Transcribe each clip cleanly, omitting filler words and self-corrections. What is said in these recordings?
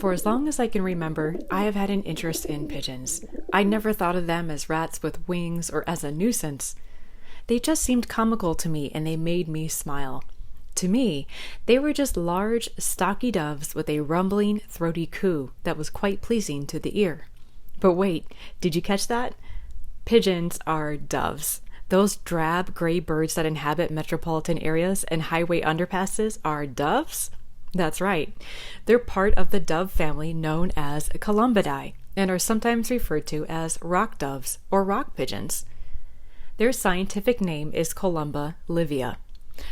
For as long as I can remember, I have had an interest in pigeons. I never thought of them as rats with wings or as a nuisance. They just seemed comical to me and they made me smile. To me, they were just large, stocky doves with a rumbling, throaty coo that was quite pleasing to the ear. But wait, did you catch that? Pigeons are doves. Those drab gray birds that inhabit metropolitan areas and highway underpasses are doves? That's right. They're part of the dove family known as Columbidae and are sometimes referred to as rock doves or rock pigeons. Their scientific name is Columba livia.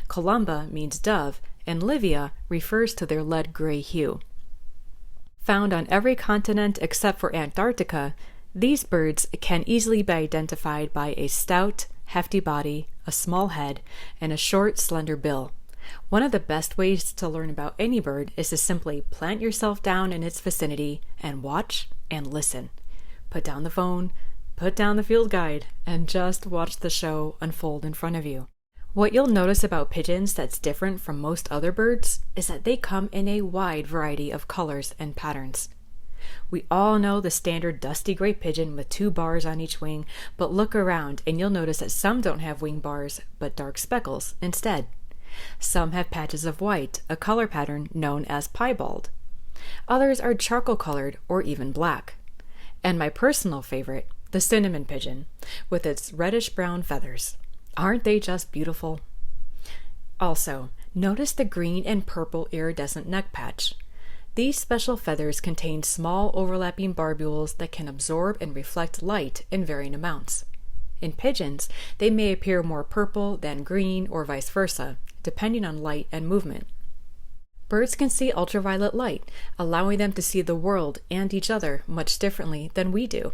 Columba means dove, and livia refers to their lead-gray hue. Found on every continent except for Antarctica, these birds can easily be identified by a stout, hefty body, a small head, and a short, slender bill. One of the best ways to learn about any bird is to simply plant yourself down in its vicinity and watch and listen. Put down the phone, put down the field guide, and just watch the show unfold in front of you. What you'll notice about pigeons that's different from most other birds is that they come in a wide variety of colors and patterns. We all know the standard dusty gray pigeon with 2 bars on each wing, but look around and you'll notice that some don't have wing bars, but dark speckles instead. Some have patches of white, a color pattern known as piebald. Others are charcoal colored or even black. And my personal favorite, the cinnamon pigeon, with its reddish-brown feathers. Aren't they just beautiful? Also, notice the green and purple iridescent neck patch. These special feathers contain small overlapping barbules that can absorb and reflect light in varying amounts. In pigeons, they may appear more purple than green or vice versa, depending on light and movement. Birds can see ultraviolet light, allowing them to see the world and each other much differently than we do.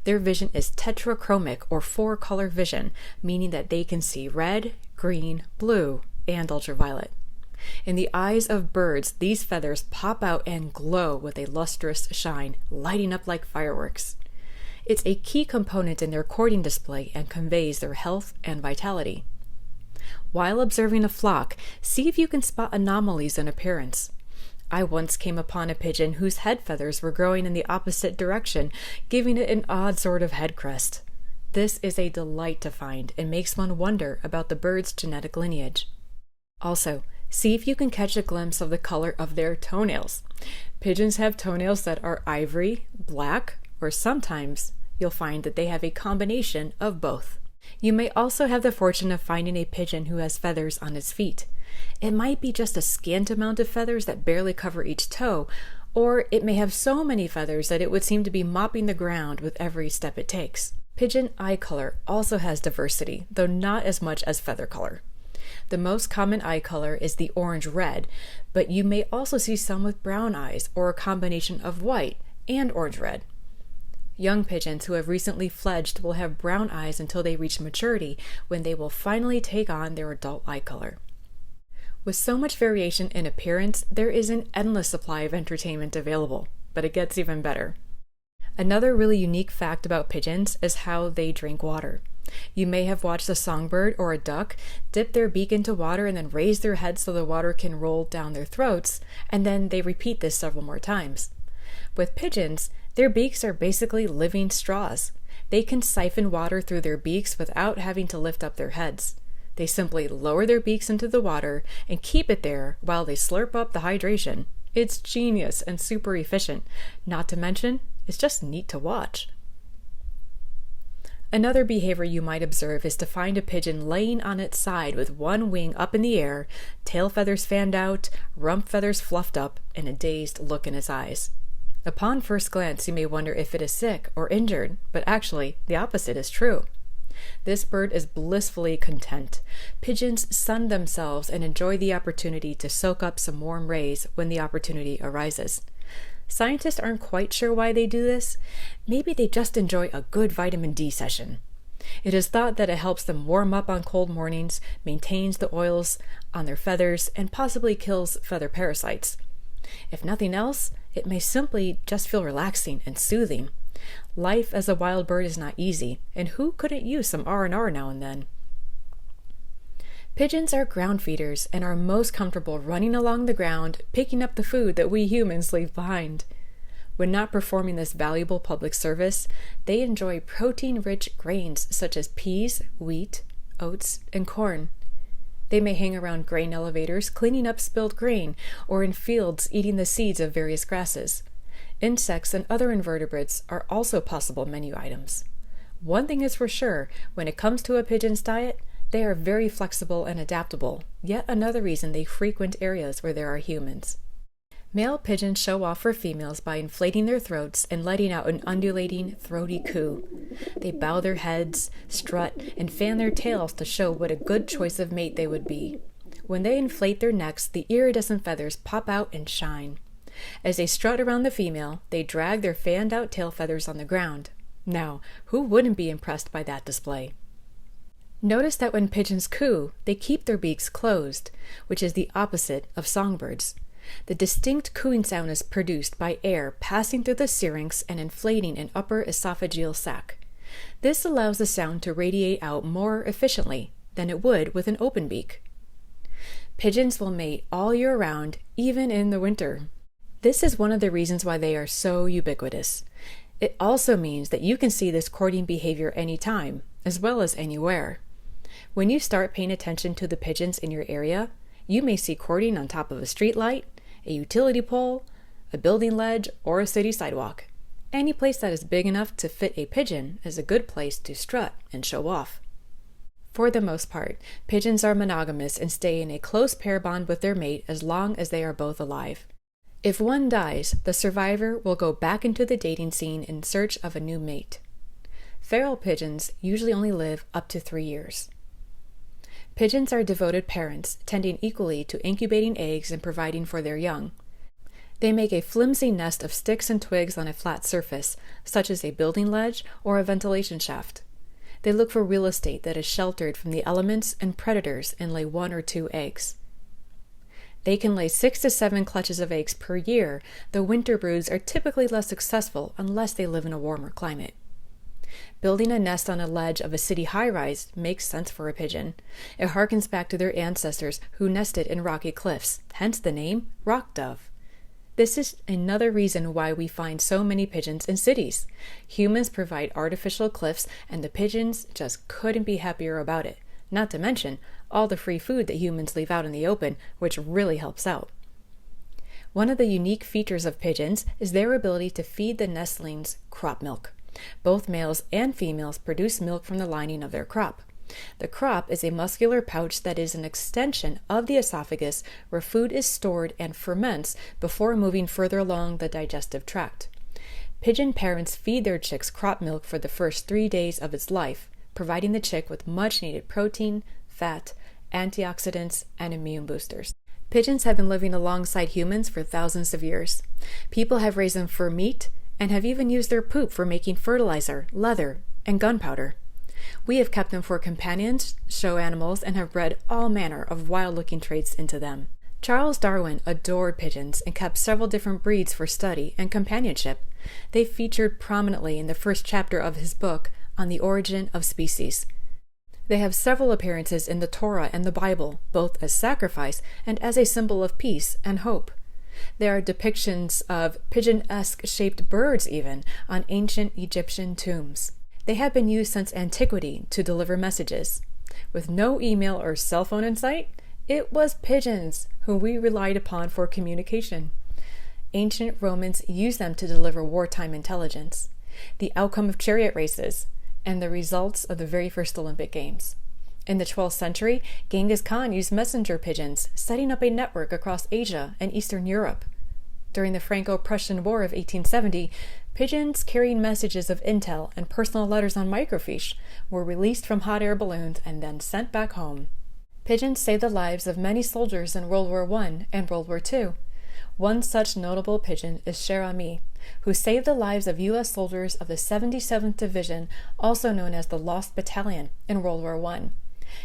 Their vision is tetrachromic or 4-color vision, meaning that they can see red, green, blue, and ultraviolet. In the eyes of birds, these feathers pop out and glow with a lustrous shine, lighting up like fireworks. It's a key component in their courting display and conveys their health and vitality. While observing a flock, see if you can spot anomalies in appearance. I once came upon a pigeon whose head feathers were growing in the opposite direction, giving it an odd sort of head crest. This is a delight to find and makes one wonder about the bird's genetic lineage. Also, see if you can catch a glimpse of the color of their toenails. Pigeons have toenails that are ivory, black, or sometimes you'll find that they have a combination of both. You may also have the fortune of finding a pigeon who has feathers on its feet. It might be just a scant amount of feathers that barely cover each toe, or it may have so many feathers that it would seem to be mopping the ground with every step it takes. Pigeon eye color also has diversity, though not as much as feather color. The most common eye color is the orange-red, but you may also see some with brown eyes or a combination of white and orange-red. Young pigeons who have recently fledged will have brown eyes until they reach maturity, when they will finally take on their adult eye color. With so much variation in appearance, there is an endless supply of entertainment available, but it gets even better. Another really unique fact about pigeons is how they drink water. You may have watched a songbird or a duck dip their beak into water and then raise their head so the water can roll down their throats, and then they repeat this several more times. With pigeons, their beaks are basically living straws. They can siphon water through their beaks without having to lift up their heads. They simply lower their beaks into the water and keep it there while they slurp up the hydration. It's genius and super efficient. Not to mention, it's just neat to watch. Another behavior you might observe is to find a pigeon laying on its side with one wing up in the air, tail feathers fanned out, rump feathers fluffed up, and a dazed look in its eyes. Upon first glance, you may wonder if it is sick or injured, but actually, the opposite is true. This bird is blissfully content. Pigeons sun themselves and enjoy the opportunity to soak up some warm rays when the opportunity arises. Scientists aren't quite sure why they do this. Maybe they just enjoy a good vitamin D session. It is thought that it helps them warm up on cold mornings, maintains the oils on their feathers, and possibly kills feather parasites. If nothing else, it may simply just feel relaxing and soothing. Life as a wild bird is not easy, and who couldn't use some R&R now and then? Pigeons are ground feeders and are most comfortable running along the ground, picking up the food that we humans leave behind. When not performing this valuable public service, they enjoy protein-rich grains such as peas, wheat, oats, and corn. They may hang around grain elevators cleaning up spilled grain, or in fields eating the seeds of various grasses. Insects and other invertebrates are also possible menu items. One thing is for sure, when it comes to a pigeon's diet, they are very flexible and adaptable, yet another reason they frequent areas where there are humans. Male pigeons show off for females by inflating their throats and letting out an undulating, throaty coo. They bow their heads, strut, and fan their tails to show what a good choice of mate they would be. When they inflate their necks, the iridescent feathers pop out and shine. As they strut around the female, they drag their fanned-out tail feathers on the ground. Now, who wouldn't be impressed by that display? Notice that when pigeons coo, they keep their beaks closed, which is the opposite of songbirds. The distinct cooing sound is produced by air passing through the syrinx and inflating an upper esophageal sac. This allows the sound to radiate out more efficiently than it would with an open beak. Pigeons will mate all year round, even in the winter. This is one of the reasons why they are so ubiquitous. It also means that you can see this courting behavior anytime, as well as anywhere. When you start paying attention to the pigeons in your area, you may see courting on top of a street light, a utility pole, a building ledge, or a city sidewalk. Any place that is big enough to fit a pigeon is a good place to strut and show off. For the most part, pigeons are monogamous and stay in a close pair bond with their mate as long as they are both alive. If one dies, the survivor will go back into the dating scene in search of a new mate. Feral pigeons usually only live up to 3 years. Pigeons are devoted parents, tending equally to incubating eggs and providing for their young. They make a flimsy nest of sticks and twigs on a flat surface, such as a building ledge or a ventilation shaft. They look for real estate that is sheltered from the elements and predators and lay 1 or 2 eggs. They can lay 6 to 7 clutches of eggs per year, though winter broods are typically less successful unless they live in a warmer climate. Building a nest on a ledge of a city high-rise makes sense for a pigeon. It harkens back to their ancestors who nested in rocky cliffs, hence the name rock dove. This is another reason why we find so many pigeons in cities. Humans provide artificial cliffs, and the pigeons just couldn't be happier about it, not to mention all the free food that humans leave out in the open, which really helps out. One of the unique features of pigeons is their ability to feed the nestlings crop milk. Both males and females produce milk from the lining of their crop. The crop is a muscular pouch that is an extension of the esophagus where food is stored and ferments before moving further along the digestive tract. Pigeon parents feed their chicks crop milk for the first 3 days of its life, providing the chick with much-needed protein, fat, antioxidants, and immune boosters. Pigeons have been living alongside humans for thousands of years. People have raised them for meat, and have even used their poop for making fertilizer, leather, and gunpowder. We have kept them for companions, show animals, and have bred all manner of wild-looking traits into them. Charles Darwin adored pigeons and kept several different breeds for study and companionship. They featured prominently in the first chapter of his book on the origin of species. They have several appearances in the Torah and the Bible, both as sacrifice and as a symbol of peace and hope. There are depictions of pigeon-esque shaped birds even on ancient Egyptian tombs. They have been used since antiquity to deliver messages. With no email or cell phone in sight, it was pigeons who we relied upon for communication. Ancient Romans used them to deliver wartime intelligence, the outcome of chariot races, and the results of the very first Olympic Games. In the 12th century, Genghis Khan used messenger pigeons, setting up a network across Asia and Eastern Europe. During the Franco-Prussian War of 1870, pigeons carrying messages of intel and personal letters on microfiche were released from hot air balloons and then sent back home. Pigeons saved the lives of many soldiers in World War I and World War II. One such notable pigeon is Cher Ami, who saved the lives of U.S. soldiers of the 77th Division, also known as the Lost Battalion, in World War I.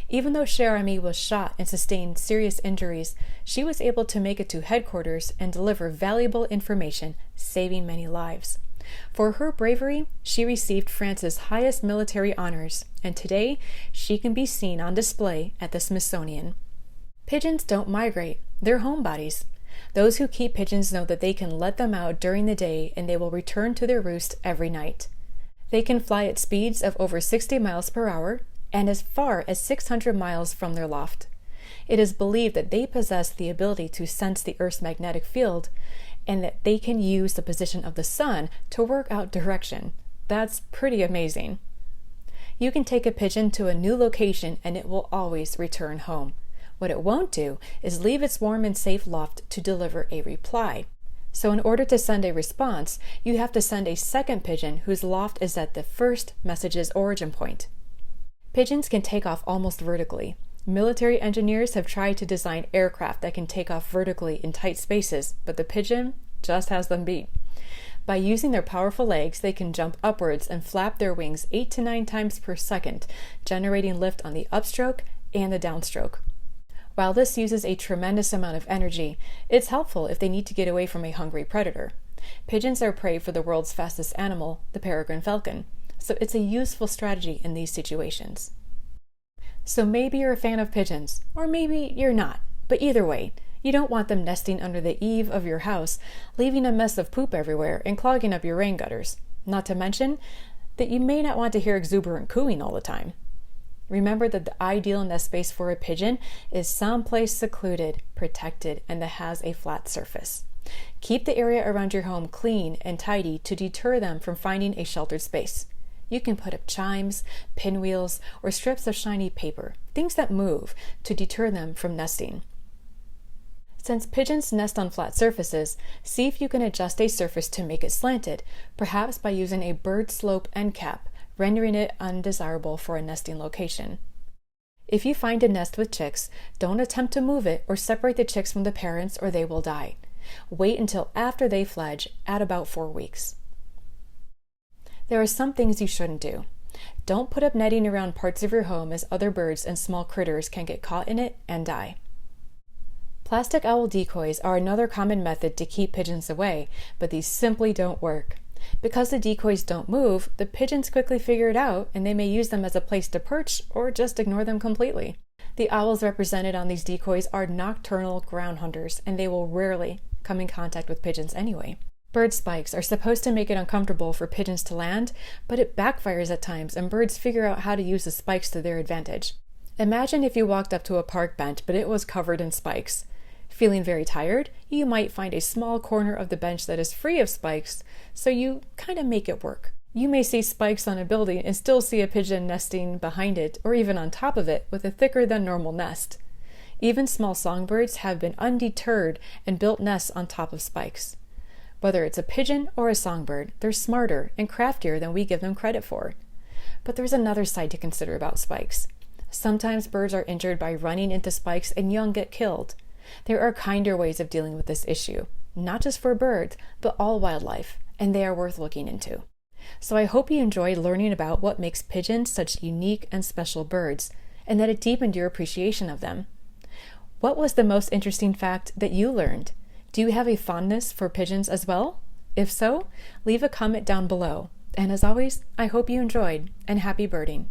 Even though Cher Ami was shot and sustained serious injuries, she was able to make it to headquarters and deliver valuable information, saving many lives. For her bravery, she received France's highest military honors, and today she can be seen on display at the Smithsonian. Pigeons don't migrate, they're homebodies. Those who keep pigeons know that they can let them out during the day and they will return to their roost every night. They can fly at speeds of over 60 miles per hour and as far as 600 miles from their loft. It is believed that they possess the ability to sense the Earth's magnetic field and that they can use the position of the sun to work out direction. That's pretty amazing. You can take a pigeon to a new location and it will always return home. What it won't do is leave its warm and safe loft to deliver a reply. So in order to send a response, you have to send a second pigeon whose loft is at the first message's origin point. Pigeons can take off almost vertically. Military engineers have tried to design aircraft that can take off vertically in tight spaces, but the pigeon just has them beat. By using their powerful legs, they can jump upwards and flap their wings 8 to 9 times per second, generating lift on the upstroke and the downstroke. While this uses a tremendous amount of energy, it's helpful if they need to get away from a hungry predator. Pigeons are prey for the world's fastest animal, the peregrine falcon, so it's a useful strategy in these situations. So maybe you're a fan of pigeons, or maybe you're not, but either way, you don't want them nesting under the eave of your house, leaving a mess of poop everywhere and clogging up your rain gutters. Not to mention that you may not want to hear exuberant cooing all the time. Remember that the ideal nest space for a pigeon is someplace secluded, protected, and that has a flat surface. Keep the area around your home clean and tidy to deter them from finding a sheltered space. You can put up chimes, pinwheels, or strips of shiny paper, things that move, to deter them from nesting. Since pigeons nest on flat surfaces, see if you can adjust a surface to make it slanted, perhaps by using a bird slope end cap, rendering it undesirable for a nesting location. If you find a nest with chicks, don't attempt to move it or separate the chicks from the parents or they will die. Wait until after they fledge at about 4 weeks. There are some things you shouldn't do. Don't put up netting around parts of your home as other birds and small critters can get caught in it and die. Plastic owl decoys are another common method to keep pigeons away, but these simply don't work. Because the decoys don't move, the pigeons quickly figure it out and they may use them as a place to perch or just ignore them completely. The owls represented on these decoys are nocturnal ground hunters and they will rarely come in contact with pigeons anyway. Bird spikes are supposed to make it uncomfortable for pigeons to land, but it backfires at times and birds figure out how to use the spikes to their advantage. Imagine if you walked up to a park bench but it was covered in spikes. Feeling very tired, you might find a small corner of the bench that is free of spikes, so you kind of make it work. You may see spikes on a building and still see a pigeon nesting behind it or even on top of it with a thicker than normal nest. Even small songbirds have been undeterred and built nests on top of spikes. Whether it's a pigeon or a songbird, they're smarter and craftier than we give them credit for. But there's another side to consider about spikes. Sometimes birds are injured by running into spikes and young get killed. There are kinder ways of dealing with this issue, not just for birds, but all wildlife, and they are worth looking into. So I hope you enjoyed learning about what makes pigeons such unique and special birds, and that it deepened your appreciation of them. What was the most interesting fact that you learned? Do you have a fondness for pigeons as well? If so, leave a comment down below. And as always, I hope you enjoyed, and happy birding.